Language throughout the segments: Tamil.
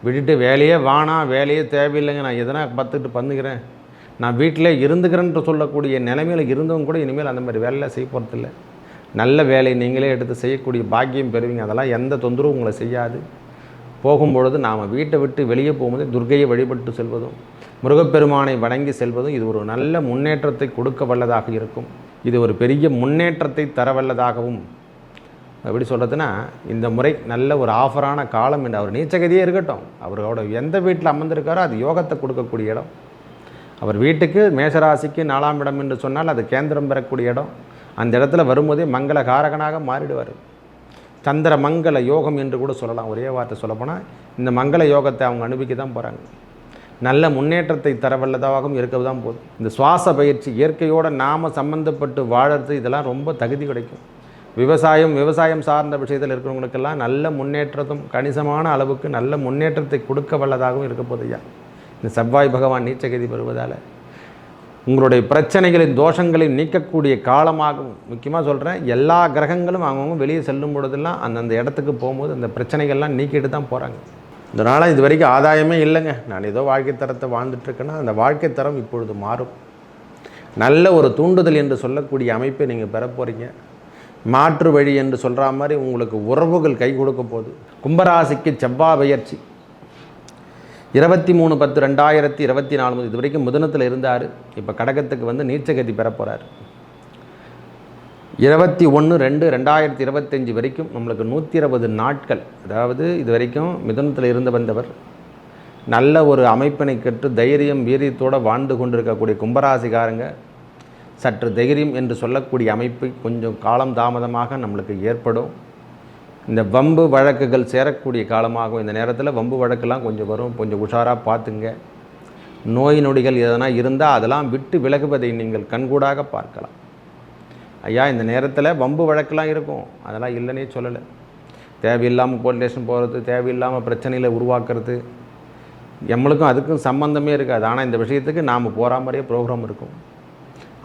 விட்டுட்டு வேலையே வேணாம், வேலையே தேவையில்லைங்க, நான் எதனா பார்த்துட்டு பண்ணுகிறேன், நான் வீட்டிலே இருந்துக்கிறேன்ட்டு சொல்லக்கூடிய நிலைமையில் இருந்தவங்க கூட இனிமேல் அந்த மாதிரி வேலையில் செய்ய போகிறதில்ல. நல்ல வேலை நீங்களே எடுத்து செய்யக்கூடிய பாக்கியம் பெறுவீங்க. அதெல்லாம் எந்த தொந்தரவும் உங்களை செய்யாது. போகும்பொழுது நாம் வீட்டை விட்டு வெளியே போகும்போது துர்க்கையை வழிபட்டு செல்வதும் முருகப்பெருமானை வணங்கி செல்வதும் இது ஒரு நல்ல முன்னேற்றத்தை கொடுக்க வல்லதாக இருக்கும். இது ஒரு பெரிய முன்னேற்றத்தை தரவல்லதாகவும், எப்படி சொல்கிறதுனா, இந்த முறை நல்ல ஒரு ஆஃபரான காலம் என்று அவர் நீச்சகதியே இருக்கட்டும், அவரோட எந்த வீட்டில் அமர்ந்திருக்காரோ அது யோகத்தை கொடுக்கக்கூடிய இடம். அவர் வீட்டுக்கு மேஷராசிக்கு 4ஆம் இடம் என்று சொன்னால் அது கேந்திரம் பெறக்கூடிய இடம். அந்த இடத்துல வரும்போதே மங்கள காரகனாக மாறிடுவார். சந்திர மங்கள யோகம் என்று கூட சொல்லலாம். ஒரே வார்த்தை சொல்லப்போனால் இந்த மங்கள யோகத்தை அவங்க அனுபவிக்க தான் போகிறாங்க. நல்ல முன்னேற்றத்தை தரவல்லதாகவும் இருக்க தான் போகுது. இந்த சுவாச பயிற்சி இயற்கையோடு நாம் சம்மந்தப்பட்டு வாழறது இதெல்லாம் ரொம்ப தகுதி கிடைக்கும். விவசாயம் சார்ந்த விஷயத்தில் இருக்கிறவங்களுக்கெல்லாம் நல்ல முன்னேற்றத்தும் கணிசமான அளவுக்கு நல்ல முன்னேற்றத்தை கொடுக்க வல்லதாகவும் இருக்க போதையா. இந்த செவ்வாய் பகவான் நீச்சகதி பெறுவதால் உங்களுடைய பிரச்சனைகளின் தோஷங்களையும் நீக்கக்கூடிய காலமாகவும், முக்கியமாக சொல்கிறேன், எல்லா கிரகங்களும் அவங்கவுங்க வெளியே செல்லும் பொழுதெல்லாம் அந்தந்த இடத்துக்கு போகும்போது அந்த பிரச்சனைகள்லாம் நீக்கிட்டு தான் போகிறாங்க. இதனால் இது வரைக்கும் ஆதாயமே இல்லைங்க, நான் ஏதோ வாழ்க்கை தரத்தை வாழ்ந்துட்டுருக்கேன்னா அந்த வாழ்க்கை தரம் இப்பொழுது மாறும். நல்ல ஒரு தூண்டுதல் என்று சொல்லக்கூடிய அமைப்பை நீங்கள் பெற போகிறீங்க. மாற்று வழி என்று சொல்கிற மாதிரி உங்களுக்கு உறவுகள் கை கொடுக்க போகுது. கும்பராசிக்கு செவ்வாய் பெயர்ச்சி 23/10/2024 இது வரைக்கும் மிதுனத்தில் இருந்தார். இப்போ கடகத்துக்கு வந்து நீச்சகதி பெற போகிறார். 21/2/2025 வரைக்கும் நம்மளுக்கு 120 நாட்கள், அதாவது இது வரைக்கும் மிதுனத்தில் இருந்து வந்தவர் நல்ல ஒரு அமைப்பினை கற்று தைரியம் வீரியத்தோடு வாழ்ந்து கொண்டிருக்கக்கூடிய கும்பராசிக்காரங்க சற்று தைரியம் என்று சொல்லக்கூடிய அமைப்பு கொஞ்சம் காலம் தாமதமாக நம்மளுக்கு ஏற்படும். இந்த வம்பு வழக்குகள் சேரக்கூடிய காலமாகும். இந்த நேரத்தில் வம்பு வழக்கெல்லாம் கொஞ்சம் வரும், கொஞ்சம் உஷாராக பார்த்துங்க. நோய் நொடிகள் எதனா இருந்தால் அதெல்லாம் விட்டு விலகுவதை நீங்கள் கண்கூடாக பார்க்கலாம். ஐயா, இந்த நேரத்தில் வம்பு வழக்கெல்லாம் இருக்கும், அதெல்லாம் இல்லைன்னே சொல்லலை. தேவையில்லாமல் போலீஸ் ஸ்டேஷன் போகிறது, தேவையில்லாமல் பிரச்சனையில் உருவாக்குறது, நம்மளுக்கும் அதுக்கும் சம்பந்தமே இருக்காது. ஆனால் இந்த விஷயத்துக்கு நாம் போகிற மாதிரியே ப்ரோக்ராம் இருக்கும்.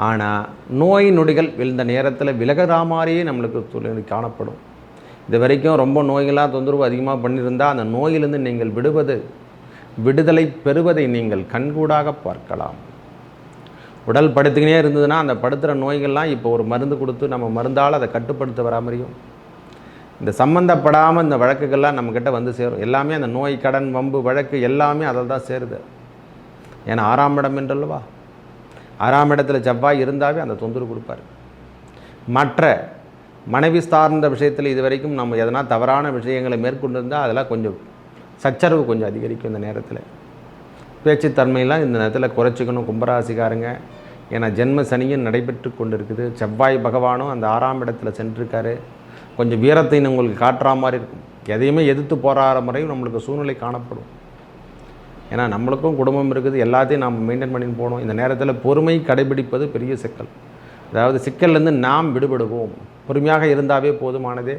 ஆனால் நோய் நொடிகள் இந்த நேரத்தில் விலகிறா மாதிரியே நம்மளுக்கு காணப்படும். இது வரைக்கும் ரொம்ப நோய்களாக தொந்தரவு அதிகமாக பண்ணியிருந்தால் அந்த நோயிலிருந்து நீங்கள் விடுதலை பெறுவதை நீங்கள் கண்கூடாக பார்க்கலாம். உடல் படுத்துக்கினே இருந்ததுன்னா அந்த படுத்துகிற நோய்கள்லாம் இப்போ ஒரு மருந்து கொடுத்து நம்ம மருந்தால் அதை கட்டுப்படுத்த வரா மாதிரியும், இந்த சம்மந்தப்படாமல் இந்த வழக்குகள்லாம் நம்மக்கிட்ட வந்து சேரும். எல்லாமே அந்த நோய், கடன், வம்பு, வழக்கு எல்லாமே அதில் தான் சேருது. ஏன்னா 6ஆம் இடம் என்றல்லவா, 6ஆம் இடத்துல செவ்வாய் இருந்தாவே அந்த தொந்தரவு கொடுப்பார். மற்ற மனைவி சார்ந்த விஷயத்தில் இது வரைக்கும் நம்ம எதனா தவறான விஷயங்களை மேற்கொண்டிருந்தால் அதெல்லாம் கொஞ்சம் சச்சரவு கொஞ்சம் அதிகரிக்கும். இந்த நேரத்தில் பேச்சுத்தன்மையெல்லாம் இந்த நேரத்தில் குறைச்சிக்கணும் கும்பராசிக்காரங்க. ஏன்னா ஜென்ம சனியும் நடைபெற்று கொண்டு இருக்குது. செவ்வாய் பகவானும் அந்த 6ஆம் இடத்துல சென்றிருக்காரு. கொஞ்சம் வீரத்தை உங்களுக்கு காட்டுற மாதிரி இருக்கும். எதையுமே எதிர்த்து போராடுற முறையும் நம்மளுக்கு சூழ்நிலை காணப்படும். ஏன்னா நம்மளுக்கும் குடும்பம் இருக்குது, எல்லாத்தையும் நாம் மெயின்டைன் பண்ணின்னு போகணும். இந்த நேரத்தில் பொறுமை கடைபிடிப்பது பெரிய சிக்கல். அதாவது சிக்கல்லேருந்து நாம் விடுபடுவோம். பொறுமையாக இருந்தாவே போதுமானதே.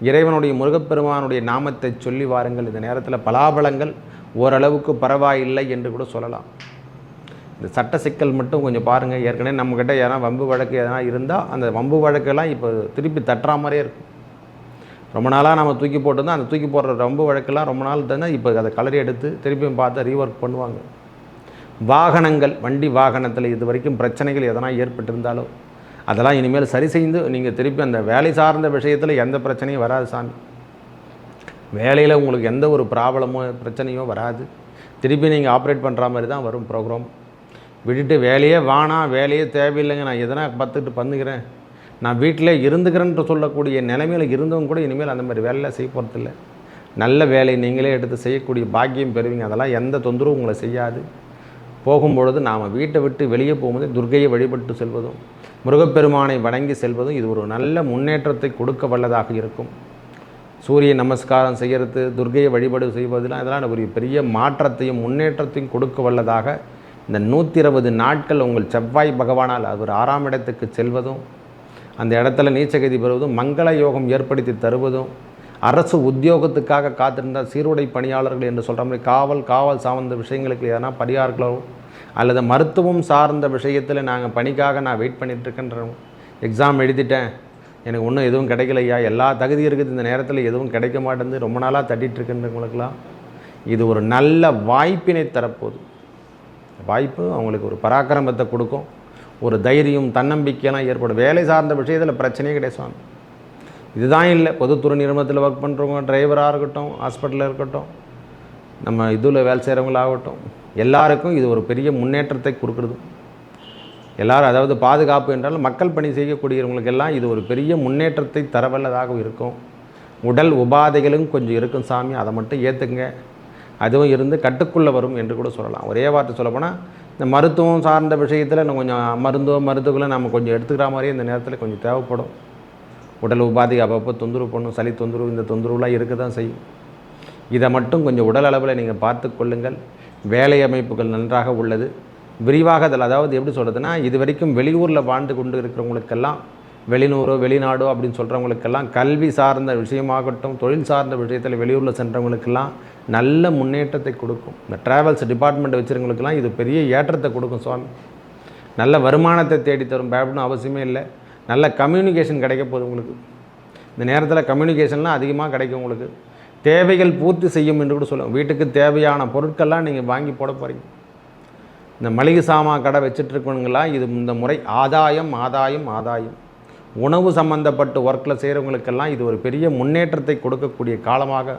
இறைவனுடைய முருகப்பெருமானுடைய நாமத்தை சொல்லி வாருங்கள். இந்த நேரத்தில் பலாபலங்கள் ஓரளவுக்கு பரவாயில்லை என்று கூட சொல்லலாம். இந்த சட்ட சிக்கல் மட்டும் கொஞ்சம் பாருங்கள். ஏற்கனவே நம்மக்கிட்ட எதனா வம்பு வழக்கு எதனா இருந்தால் அந்த வம்பு வழக்கெல்லாம் இப்போ திருப்பி தட்டுற மாதிரியே இருக்கும். ரொம்ப நாளாக நம்ம தூக்கி போட்டிருந்தோம், அந்த தூக்கி போடுற வம்பு வழக்கெல்லாம் ரொம்ப நாள் தானே இப்போ அதை கலரி எடுத்து திருப்பியும் பார்த்து ரீஒர்க் பண்ணுவாங்க. வாகனங்கள், வண்டி வாகனத்தில் இது வரைக்கும் பிரச்சனைகள் எதனா ஏற்பட்டிருந்தாலோ அதெல்லாம் இனிமேல் சரி செய்து நீங்கள் திருப்பி அந்த வேலை சார்ந்த விஷயத்தில் எந்த பிரச்சனையும் வராது சாமி. வேலையில் உங்களுக்கு எந்த ஒரு ப்ராப்ளமோ பிரச்சனையோ வராது. திருப்பி நீங்கள் ஆப்ரேட் பண்ணுற மாதிரி தான் வரும் ப்ரோக்ராம். விட்டுட்டு வேலையே வேணாம், வேலையே தேவையில்லைங்க, நான் எதனா பார்த்துட்டு பண்ணுகிறேன், நான் வீட்டிலே இருந்துக்கிறேன்ட்டு சொல்லக்கூடிய நிலைமையில் இருந்தவங்க கூட இனிமேல் அந்த மாதிரி வேலையில் செய்ய போகிறதில்ல. நல்ல வேலை நீங்களே எடுத்து செய்யக்கூடிய பாக்கியம் பெறுவீங்க. அதெல்லாம் எந்த தொந்தரவும் உங்களை செய்யாது. போகும்பொழுது நாம் வீட்டை விட்டு வெளியே போகும்போது துர்க்கையை வழிபட்டு செல்வதும் முருகப்பெருமானை வணங்கி செல்வதும் இது ஒரு நல்ல முன்னேற்றத்தை கொடுக்க வல்லதாக இருக்கும். சூரிய நமஸ்காரம் செய்கிறது, துர்க்கையை வழிபாடு செய்வதெல்லாம் இதெல்லாம் ஒரு பெரிய மாற்றத்தையும் முன்னேற்றத்தையும் கொடுக்க வல்லதாக இந்த 120 நாட்கள் உங்கள் செவ்வாய் பகவானால் அவர் 6ஆம் இடத்துக்கு செல்வதும் அந்த இடத்துல நீச்சகதி பெறுவதும் மங்கள யோகம் ஏற்படுத்தி தருவதும் அரசு உத்தியோகத்துக்காக காத்திருந்தால் சீருடை பணியாளர்கள் என்று சொல்கிற மாதிரி காவல் சார்ந்த விஷயங்களுக்கு எதனா பரிகாரங்களோ அல்லது மருத்துவம் சார்ந்த விஷயத்தில் நாங்கள் பணிக்காக நான் வெயிட் பண்ணிகிட்ருக்கேன்றோம். எக்ஸாம் எழுதிட்டேன், எனக்கு ஒன்றும் எதுவும் கிடைக்கலையா, எல்லா தகுதி இருக்குது, இந்த நேரத்தில் எதுவும் கிடைக்க மாட்டேங்குது, ரொம்ப நாளாக தட்டிகிட்ருக்குன்றவங்களுக்கெல்லாம் இது ஒரு நல்ல வாய்ப்பினை தரப்போகுது. வாய்ப்பு அவங்களுக்கு ஒரு பராக்கிரமத்தை கொடுக்கும், ஒரு தைரியம் தன்னம்பிக்கையெல்லாம் ஏற்படும். வேலை சார்ந்த விஷயத்தில் பிரச்சனையே கிடையாது சுவாமி. இதுதான் இல்லை, பொதுத்துறை நிறுவனத்தில் ஒர்க் பண்ணுறவங்க, டிரைவராக இருக்கட்டும், ஹாஸ்பிட்டலில் இருக்கட்டும், நம்ம இதில் வேலை செய்கிறவங்களாகட்டும், எல்லாருக்கும் இது ஒரு பெரிய முன்னேற்றத்தை கொடுக்குறது. எல்லோரும் அதாவது பாதுகாப்பு என்றால் மக்கள் பணி செய்யக்கூடியவங்களுக்கெல்லாம் இது ஒரு பெரிய முன்னேற்றத்தை தரவல்லதாக இருக்கும். உடல் உபாதைகளும் கொஞ்சம் இருக்கும் சாமி, அதை மட்டும் ஏற்றுங்க. அதுவும் இருந்து கட்டுக்குள்ளே வரும் என்று கூட சொல்லலாம். ஒரே வார்த்தை சொல்லப்போனால் இந்த மருத்துவம் சார்ந்த விஷயத்தில் நம்ம கொஞ்சம் மருத்துவங்களை நம்ம கொஞ்சம் எடுத்துக்கிற மாதிரியே இந்த நேரத்தில் கொஞ்சம் தேவைப்படும். உடல் உபாதை அப்பப்போ தொந்தரவு பண்ணும், சளி தொந்தரவு, இந்த தொந்தரவுலாம் இருக்க தான் செய்யும். இதை மட்டும் கொஞ்சம் உடல் அளவில் நீங்கள் பார்த்து கொள்ளுங்கள். வேலை அமைப்புகள் நன்றாக உள்ளது. விரிவாக அதில் அதாவது எப்படி சொல்கிறதுனா, இது வரைக்கும் வெளியூரில் வாழ்ந்து கொண்டு இருக்கிறவங்களுக்கெல்லாம், வெளிநூறோ வெளிநாடோ அப்படின்னு சொல்கிறவங்களுக்கெல்லாம், கல்வி சார்ந்த விஷயமாகட்டும், தொழில் சார்ந்த விஷயத்தில் வெளியூரில் சென்றவங்களுக்கெல்லாம் நல்ல முன்னேற்றத்தை கொடுக்கும். இந்த ட்ராவல்ஸ் டிபார்ட்மெண்ட் வச்சுருவங்களுக்கெல்லாம் இது பெரிய ஏற்றத்தை கொடுக்கும் சுவாமி. நல்ல வருமானத்தை தேடித்தரும், பயப்படணும் அவசியமே இல்லை. நல்ல கம்யூனிகேஷன் கிடைக்க போகுது உங்களுக்கு. இந்த நேரத்தில் கம்யூனிகேஷன்லாம் அதிகமாக கிடைக்கும் உங்களுக்கு. தேவைகள் பூர்த்தி செய்யும் என்று கூட சொல்லுவோம். வீட்டுக்கு தேவையான பொருட்கள்லாம் நீங்கள் வாங்கி போட போகிறீங்க. இந்த மளிகை சாமான் கடை வச்சுட்ருக்கவங்களாம் இது இந்த முறை ஆதாயம் ஆதாயம் ஆதாயம். உணவு சம்மந்தப்பட்டு ஒர்க்கில் செய்கிறவங்களுக்கெல்லாம் இது ஒரு பெரிய முன்னேற்றத்தை கொடுக்கக்கூடிய காலமாக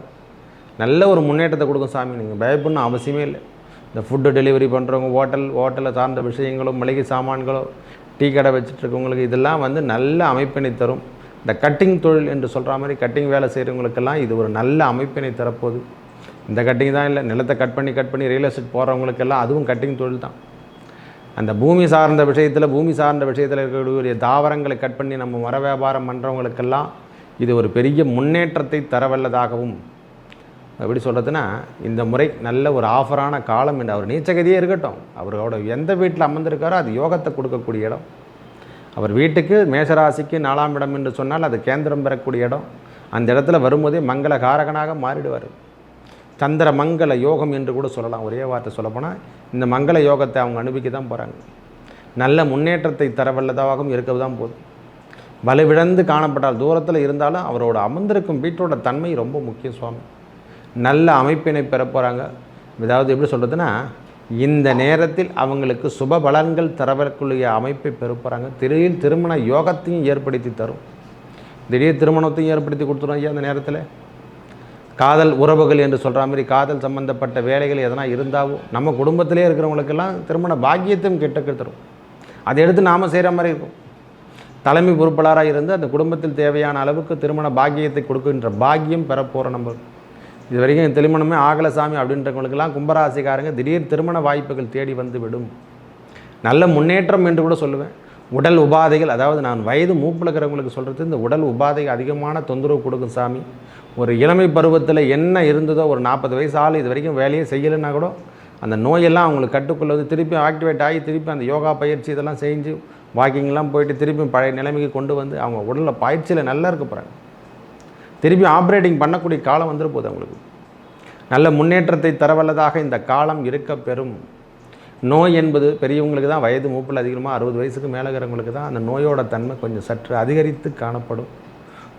நல்ல ஒரு முன்னேற்றத்தை கொடுக்கும் சாமி. நீங்கள் பயப்படணும் அவசியமே இல்லை. இந்த ஃபுட்டு டெலிவரி பண்ணுறவங்க, ஹோட்டலில் சார்ந்த விஷயங்களோ, மளிகை சாமான்களோ, டீ கடை வச்சுட்ருக்கவங்களுக்கு இதெல்லாம் நல்ல அமைப்பினை தரும். இந்த கட்டிங் தொழில் என்று சொல்கிற மாதிரி கட்டிங் வேலை செய்கிறவங்களுக்கெல்லாம் இது ஒரு நல்ல அமைப்பினை தரப்போகுது. இந்த கட்டிங் தான் இல்லை, நிலத்தை கட் பண்ணி ரியல் எஸ்டேட் போகிறவங்களுக்கெல்லாம் அதுவும் கட்டிங் தொழில் தான். அந்த பூமி சார்ந்த விஷயத்தில் இருக்கக்கூடிய தாவரங்களை கட் பண்ணி நம்ம மர வியாபாரம் பண்ணுறவங்களுக்கெல்லாம் இது ஒரு பெரிய முன்னேற்றத்தை தரவல்லதாகவும், எப்படி சொல்கிறதுனா, இந்த முறை நல்ல ஒரு ஆஃபரான காலம் என்று. அவர் நீச்சகதியே இருக்கட்டும், அவரோட எந்த வீட்டில் அமர்ந்திருக்காரோ அது யோகத்தை கொடுக்கக்கூடிய இடம். அவர் வீட்டுக்கு மேஷராசிக்கு 4ஆம் இடம் என்று சொன்னால் அது கேந்திரம் பெறக்கூடிய இடம். அந்த இடத்துல வரும்போதே மங்கள காரகனாக மாறிடுவார். சந்திர மங்கள யோகம் என்று கூட சொல்லலாம். ஒரே வார்த்தை சொல்லப்போனால் இந்த மங்கள யோகத்தை அவங்க அனுபவிக்க தான் போகிறாங்க. நல்ல முன்னேற்றத்தை தரவல்லதாகவும் இருக்க தான் போதும். வலுவிழந்து காணப்பட்டால் தூரத்தில் இருந்தாலும் அவரோட அமர்ந்திருக்கும் வீட்டோட தன்மை ரொம்ப முக்கியம் சுவாமி. நல்ல அமைப்பினை பெற போகிறாங்க. அதாவது எப்படி சொல்கிறதுனா, இந்த நேரத்தில் அவங்களுக்கு சுப பலன்கள் தரவக்கூடிய அமைப்பை பெற போகிறாங்க. திடீர் திருமண யோகத்தையும் ஏற்படுத்தி தரும். திடீர் திருமணத்தையும் ஏற்படுத்தி கொடுத்துரும் ஐயா. அந்த நேரத்தில் காதல் உறவுகள் என்று சொல்கிற மாதிரி காதல் சம்பந்தப்பட்ட வேலைகள் எதனா இருந்தாலும் நம்ம குடும்பத்திலே இருக்கிறவங்களுக்கெல்லாம் திருமண பாக்கியத்தையும் கிட்டக்க தரும். அதை எடுத்து நாம் செய்கிற மாதிரி இருக்கும். தலைமை பொறுப்பாளராக இருந்து அந்த குடும்பத்தில் தேவையான அளவுக்கு திருமண பாக்கியத்தை கொடுக்கின்ற பாக்கியம் பெறப்போகிற நம்ம. இது வரைக்கும் திருமணமே ஆகலை சாமி அப்படின்றவங்களுக்கெல்லாம் கும்பராசிக்காரங்க திடீர் திருமண வாய்ப்புகள் தேடி வந்து விடும். நல்ல முன்னேற்றம் என்று கூட சொல்லுவேன். உடல் உபாதைகள், அதாவது நான் வயது மூப்பில் இருக்கிறவங்களுக்கு சொல்கிறது, இந்த உடல் உபாதைகள் அதிகமான தொந்தரவு கொடுக்கும் சாமி. ஒரு இளமை பருவத்தில் என்ன இருந்ததோ, ஒரு 40 வயசு ஆள் இது வரைக்கும் வேலையே செய்யலைன்னா கூட அந்த நோயெல்லாம் அவங்களுக்கு கட்டுக்குள்ளது திருப்பி ஆக்டிவேட் ஆகி திருப்பி அந்த யோகா பயிற்சி இதெல்லாம் செஞ்சு வாக்கிங்லாம் போயிட்டு திருப்பி பழைய நிலைமைக்கு கொண்டு வந்து அவங்க உடலில் பயிற்சியில் நல்லா இருக்க போகிறாங்க. திருப்பி ஆப்ரேட்டிங் பண்ணக்கூடிய காலம் வந்துட போகுது அவங்களுக்கு. நல்ல முன்னேற்றத்தை தரவல்லதாக இந்த காலம் இருக்க பெறும். நோய் என்பது பெரியவங்களுக்கு தான், வயது மூப்பில் அதிகமாக 60 வயசுக்கு மேலே இருக்கிறவங்களுக்கு தான் அந்த நோயோட தன்மை கொஞ்சம் சற்று அதிகரித்து காணப்படும்.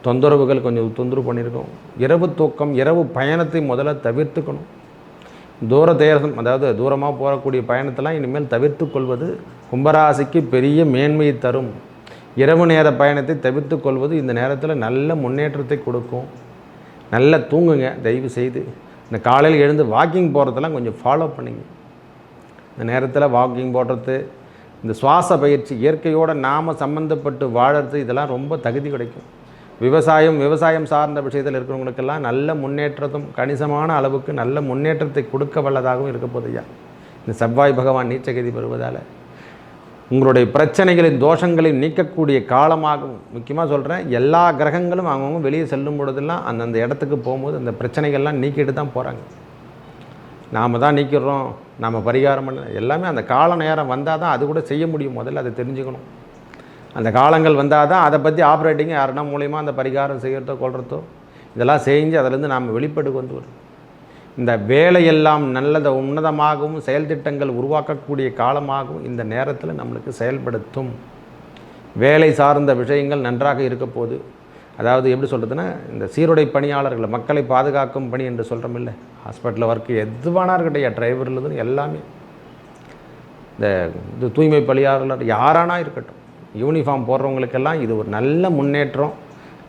தொந்தரவுகள் கொஞ்சம் தொந்தரவு பண்ணியிருக்கோம். இரவு தூக்கம், இரவு பயணத்தை முதல்ல தவிர்த்துக்கணும். தேசம், அதாவது தூரமாக போகக்கூடிய பயணத்தெல்லாம் இனிமேல் தவிர்த்து கொள்வது கும்பராசிக்கு பெரிய மேன்மையை தரும். இரவு நேர பயணத்தை தவிர்த்து கொள்வது இந்த நேரத்தில் நல்ல முன்னேற்றத்தை கொடுக்கும். நல்லா தூங்குங்க தயவு செய்து. இந்த காலையில் எழுந்து வாக்கிங் போகிறதெல்லாம் கொஞ்சம் ஃபாலோ பண்ணிங்க. இந்த நேரத்தில் வாக்கிங் போடுறது, இந்த சுவாச பயிற்சி, இயற்கையோடு நாம் சம்மந்தப்பட்டு வாழறது, இதெல்லாம் ரொம்ப தகுதி கிடைக்கும். விவசாயம் சார்ந்த விஷயத்தில் இருக்கிறவங்களுக்கெல்லாம் நல்ல முன்னேற்றத்தும் கணிசமான அளவுக்கு நல்ல முன்னேற்றத்தை கொடுக்க வல்லதாகவும் இருக்க போதையா. இந்த செவ்வாய் பகவான் நீச்சகதி பெறுவதால் உங்களுடைய பிரச்சனைகளின் தோஷங்களையும் நீக்கக்கூடிய காலமாகவும், முக்கியமாக சொல்கிறேன், எல்லா கிரகங்களும் அவங்கவுங்க வெளியே செல்லும் பொழுதெல்லாம் அந்தந்த இடத்துக்கு போகும்போது அந்த பிரச்சனைகள்லாம் நீக்கிட்டு தான் போகிறாங்க. நாம் தான் நீக்கிடுறோம், நாம் பரிகாரம் பண்ண எல்லாமே அந்த கால நேரம் வந்தால் தான் அது கூட செய்ய முடியும். முதல்ல அதை தெரிஞ்சுக்கணும். அந்த காலங்கள் வந்தால் தான் அதை பற்றி ஆப்ரேட்டிங் யாருன்னா மூலிமா அந்த பரிகாரம் செய்கிறதோ கொள்றதோ இதெல்லாம் செஞ்சு அதிலேருந்து நாம் வெளிப்பாடு கொண்டு வரும். இந்த வேலையெல்லாம் நல்லதை உன்னதமாகவும் செயல் திட்டங்கள் உருவாக்கக்கூடிய காலமாகவும் இந்த நேரத்தில் நம்மளுக்கு செயல்படுத்தும். வேலை சார்ந்த விஷயங்கள் நன்றாக இருக்க போது. அதாவது எப்படி சொல்கிறதுன்னா, இந்த சீருடை பணியாளர்களை மக்களை பாதுகாக்கும் பணி என்று சொல்கிறோம் இல்லை, ஹாஸ்பிட்டலில் ஒர்க்கு எதுவானா இருக்கட்டும், டிரைவர்லேருந்து எல்லாமே, இந்த தூய்மை பணியாளர் யாரானா இருக்கட்டும், யூனிஃபார்ம் போடுறவங்களுக்கெல்லாம் இது ஒரு நல்ல முன்னேற்றம்.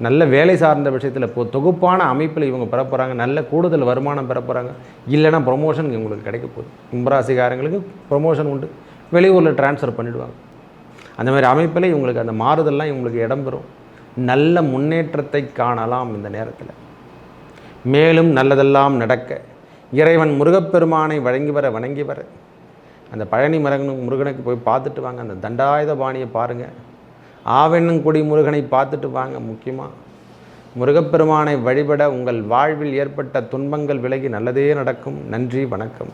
நல்ல வேலை சார்ந்த விஷயத்தில் இப்போ தொகுப்பான அமைப்பில் இவங்க பெற போகிறாங்க, நல்ல கூடுதல் வருமானம் பெற போகிறாங்க. இல்லைனா ப்ரொமோஷன் இவங்களுக்கு கிடைக்க போகுது. கும்பராசிக்காரங்களுக்கு ப்ரொமோஷன் உண்டு, வெளியூரில் ட்ரான்ஸ்ஃபர் பண்ணிவிடுவாங்க. அந்த மாதிரி அமைப்பில் இவங்களுக்கு அந்த மாறுதல்லாம் இவங்களுக்கு இடம்பெறும். நல்ல முன்னேற்றத்தை காணலாம் இந்த நேரத்தில். மேலும் நல்லதெல்லாம் நடக்க இறைவன் முருகப்பெருமானை வணங்கி வர அந்த பழனி முருகனுக்கு போய் பார்த்துட்டு வாங்க. அந்த தண்டாயுத பாணியை பாருங்கள். ஆவெண்ணங்குடி முருகனை பார்த்துட்டு வாங்க. முக்கியமாக முருகப்பெருமானை வழிபட உங்கள் வாழ்வில் ஏற்பட்ட துன்பங்கள் விலகி நல்லதே நடக்கும். நன்றி, வணக்கம்.